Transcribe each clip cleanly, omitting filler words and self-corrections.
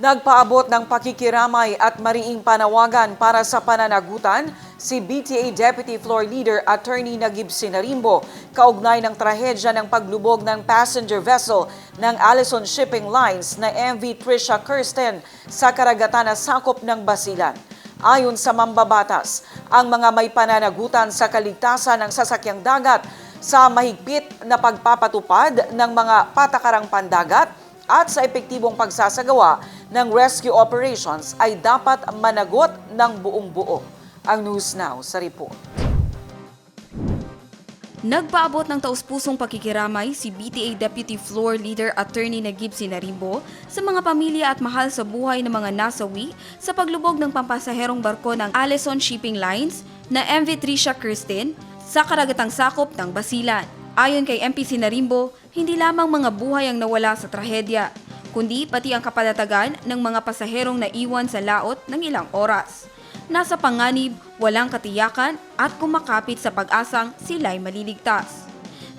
Nagpaabot ng pakikiramay at mariing panawagan para sa pananagutan si BTA Deputy Floor Leader Attorney Nagib Sinarimbo kaugnay ng trahedya ng paglubog ng passenger vessel ng Allison Shipping Lines na MV Trisha Kirsten sa karagatan na sakop ng Basilan. Ayon sa mambabatas, ang mga may pananagutan sa kaligtasan ng sasakyang dagat sa mahigpit na pagpapatupad ng mga patakarang pandagat at sa epektibong pagsasagawa ng rescue operations ay dapat managot ng buong buo. Ang News Now sa report. Nagpaabot ng taus-pusong pakikiramay si BTA Deputy Floor Leader Attorney Nagib Sinarimbo sa mga pamilya at mahal sa buhay ng mga nasawi sa paglubog ng pampasaherong barko ng Allison Shipping Lines na MV Trisha Kirsten sa karagatang sakop ng Basilan. Ayon kay MP Sinarimbo, hindi lamang mga buhay ang nawala sa trahedya, kundi pati ang kapanatagan ng mga pasaherong naiwan sa laot ng ilang oras. Nasa panganib, walang katiyakan at kumakapit sa pag-asang sila'y maliligtas.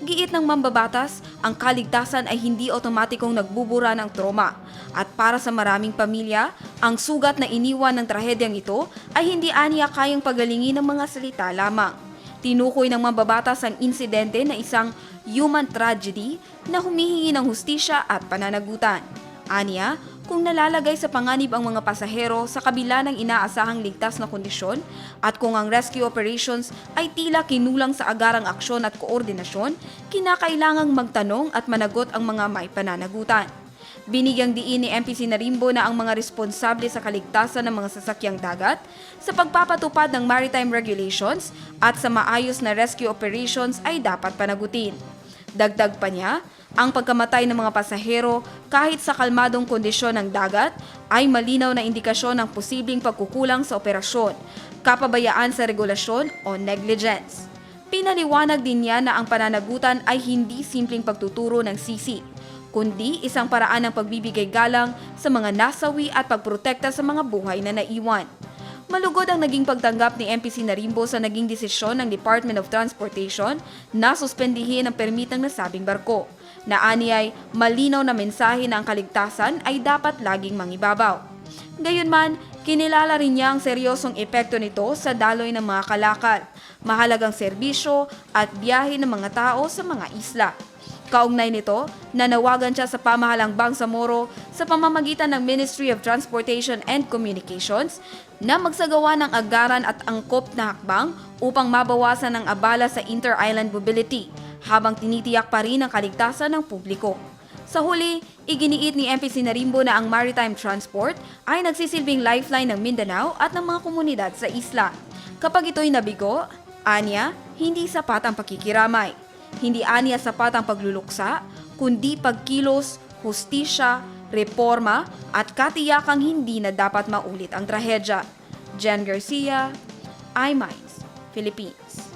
Giit ng mambabatas, ang kaligtasan ay hindi otomatikong nagbubura ng trauma at para sa maraming pamilya, ang sugat na iniwan ng trahedyang ito ay hindi aniya kayang pagalingin ng mga salita lamang. Tinukoy ng mambabatas ang insidente na isang human tragedy na humihingi ng hustisya at pananagutan. Aniya, kung nalalagay sa panganib ang mga pasahero sa kabila ng inaasahang ligtas na kondisyon at kung ang rescue operations ay tila kinulang sa agarang aksyon at koordinasyon, kinakailangang magtanong at managot ang mga may pananagutan. Binigyang diin ni MP Sinarimbo na ang mga responsable sa kaligtasan ng mga sasakyang dagat sa pagpapatupad ng maritime regulations at sa maayos na rescue operations ay dapat panagutin. Dagdag pa niya, ang pagkamatay ng mga pasahero kahit sa kalmadong kondisyon ng dagat ay malinaw na indikasyon ng posibleng pagkukulang sa operasyon, kapabayaan sa regulasyon o negligence. Pinaliwanag din niya na ang pananagutan ay hindi simpleng pagtuturo ng sisi, kundi isang paraan ng pagbibigay galang sa mga nasawi at pagprotekta sa mga buhay na naiwan. Malugod ang naging pagtanggap ni MP Sinarimbo sa naging desisyon ng Department of Transportation na suspendihin ang permit ng nasabing barko, na aniyay malinaw na mensahe na ang kaligtasan ay dapat laging mangibabaw. Gayunman, kinilala rin niya ang seryosong epekto nito sa daloy ng mga kalakal, mahalagang serbisyo at biyahe ng mga tao sa mga isla. Kaugnay nito, nanawagan siya sa pamahalang Bangsamoro sa pamamagitan ng Ministry of Transportation and Communications na magsagawa ng agaran at angkop na hakbang upang mabawasan ang abala sa inter-island mobility habang tinitiyak pa rin ang kaligtasan ng publiko. Sa huli, iginiit ni MP Sinarimbo na ang maritime transport ay nagsisilbing lifeline ng Mindanao at ng mga komunidad sa isla. Kapag ito'y nabigo, aniya, hindi sapat ang pakikiramay. Hindi aniya sapat ang pagluluksa, kundi pagkilos, hustisya, reforma at katiyakang hindi na dapat maulit ang trahedya. Jen Garcia, iMinds, Philippines.